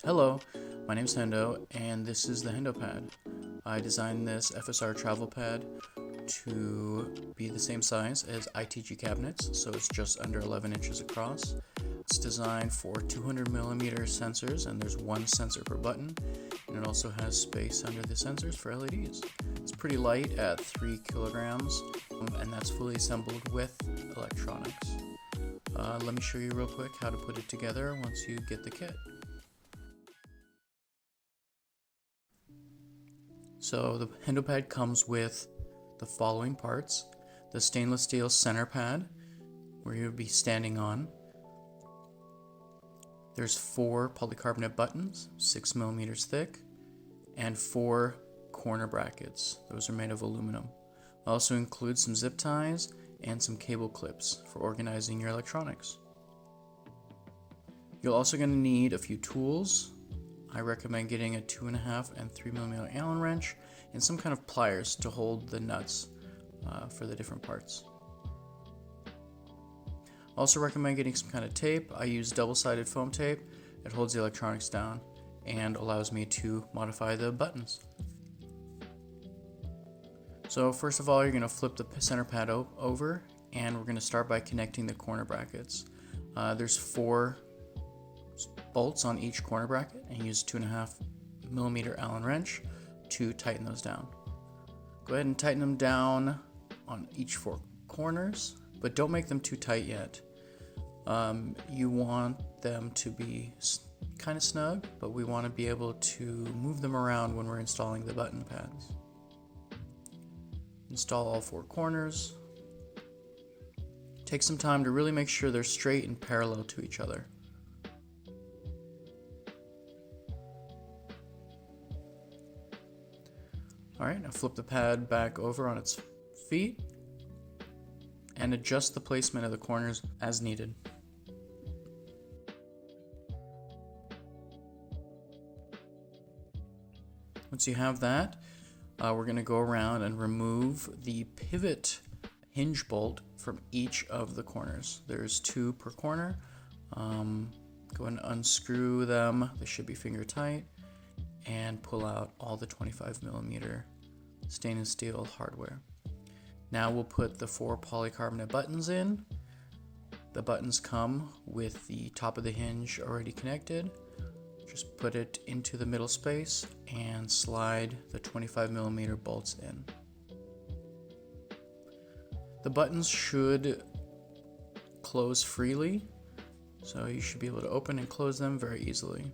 Hello, my name is Hendo, and this is the Hendopad. I designed this FSR travel pad to be the same size as ITG cabinets, so it's just under 11 inches across. It's designed for 200mm sensors, and there's one sensor per button, and it also has space under the sensors for LEDs. It's pretty light at 3 kilograms, and that's fully assembled with electronics. Let me show you real quick how to put it together once you get the kit. So the Hendopad comes with the following parts: the stainless steel center pad, where you'll be standing on. There's 4 polycarbonate buttons, 6mm thick, and 4 corner brackets. Those are made of aluminum. It also includes some zip ties and some cable clips for organizing your electronics. You're also going to need a few tools. I recommend getting a 2.5 and 3mm Allen wrench and some kind of pliers to hold the nuts for the different parts. Also recommend getting some kind of tape. I use double-sided foam tape. It holds the electronics down and allows me to modify the buttons. So first of all, you're going to flip the center pad over, and we're going to start by connecting the corner brackets. There's 4 bolts on each corner bracket, and use 2.5mm Allen wrench to tighten those down. Go ahead and tighten them down on each 4 corners, but don't make them too tight yet. You want them to be kind of snug, but we want to be able to move them around when we're installing the button pads. Install all 4 corners. Take some time to really make sure they're straight and parallel to each other. Alright, now flip the pad back over on its feet and adjust the placement of the corners as needed. Once you have that, we're going to go around and remove the pivot hinge bolt from each of the corners. There's 2 per corner. Go ahead and unscrew them. They should be finger tight, and pull out all the 25mm stainless steel hardware. Now we'll put the 4 polycarbonate buttons in. The buttons come with the top of the hinge already connected. Just put it into the middle space and slide the 25mm bolts in. The buttons should close freely, so you should be able to open and close them very easily.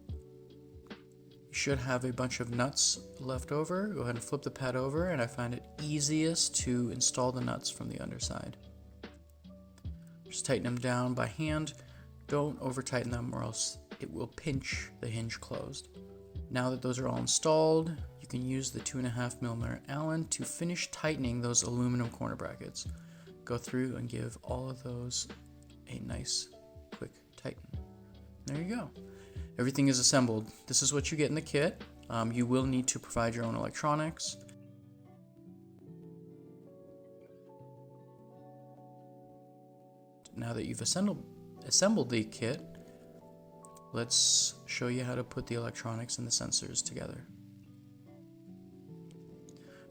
You should have a bunch of nuts left over. Go ahead and flip the pad over, and I find it easiest to install the nuts from the underside. Just tighten them down by hand. Don't over tighten them or else it will pinch the hinge closed. Now that those are all installed, you can use the 2.5mm Allen to finish tightening those aluminum corner brackets. Go through and give all of those a nice quick tighten. There you go. Everything is assembled. This is what you get in the kit. You will need to provide your own electronics. Now that you've assembled the kit, let's show you how to put the electronics and the sensors together.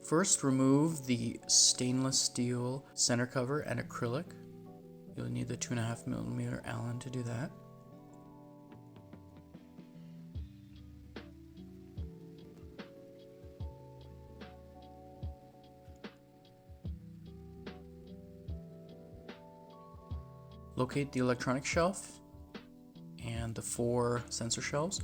First, remove the stainless steel center cover and acrylic. You'll need the 2.5mm Allen to do that. Locate the electronic shelf and the 4 sensor shelves.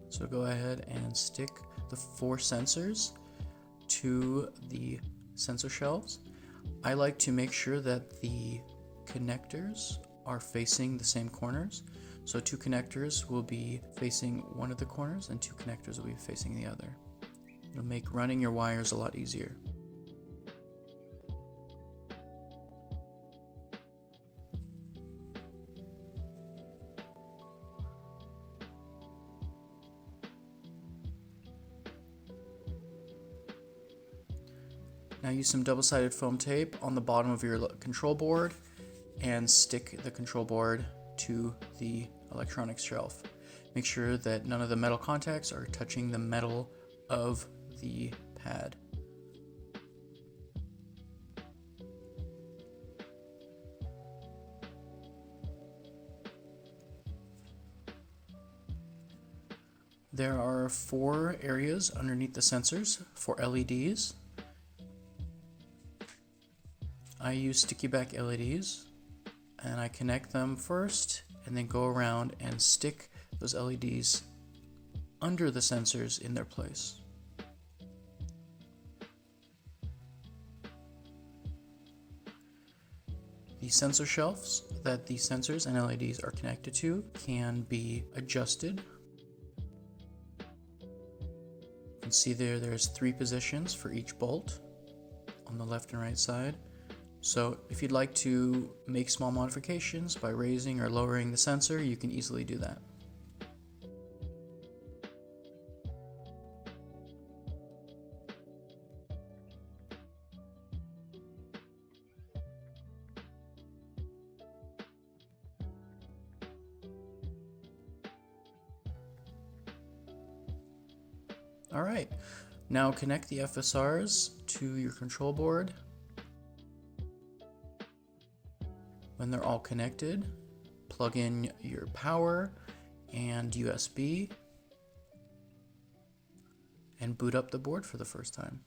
So go ahead and stick the 4 sensors to the sensor shelves. I like to make sure that the connectors are facing the same corners. So 2 connectors will be facing one of the corners and 2 connectors will be facing the other. It'll make running your wires a lot easier. Now use some double-sided foam tape on the bottom of your control board and stick the control board to the electronics shelf. Make sure that none of the metal contacts are touching the metal of the pad. There are 4 areas underneath the sensors for LEDs. I use sticky back LEDs, and I connect them first and then go around and stick those LEDs under the sensors in their place. The sensor shelves that the sensors and LEDs are connected to can be adjusted. You can see there's 3 positions for each bolt on the left and right side. So if you'd like to make small modifications by raising or lowering the sensor, you can easily do that. Alright, now connect the FSRs to your control board. When they're all connected, plug in your power and USB and boot up the board for the first time.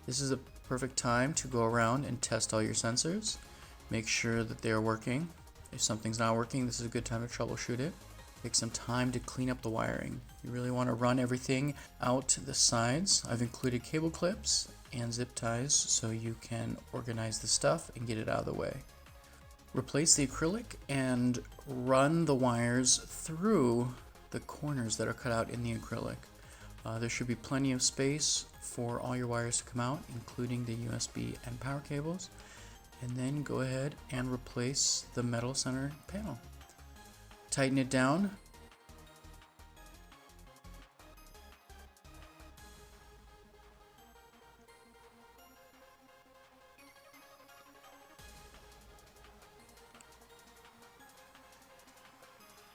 This is a perfect time to go around and test all your sensors. Make sure that they are working. If something's not working, this is a good time to troubleshoot it. Take some time to clean up the wiring. You really want to run everything out to the sides. I've included cable clips and zip ties so you can organize the stuff and get it out of the way. Replace the acrylic and run the wires through the corners that are cut out in the acrylic. There should be plenty of space for all your wires to come out, including the USB and power cables. And then go ahead and replace the metal center panel. Tighten it down.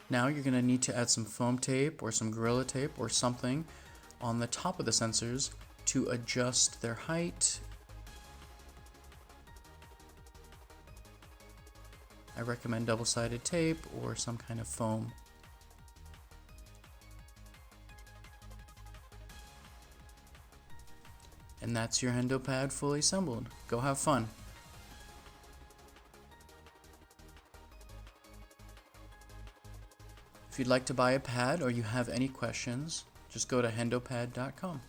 Now you're going to need to add some foam tape or some Gorilla Tape or something on the top of the sensors to adjust their height. I recommend double-sided tape or some kind of foam. And that's your Hendopad fully assembled. Go have fun. If you'd like to buy a pad or you have any questions, just go to hendopad.com.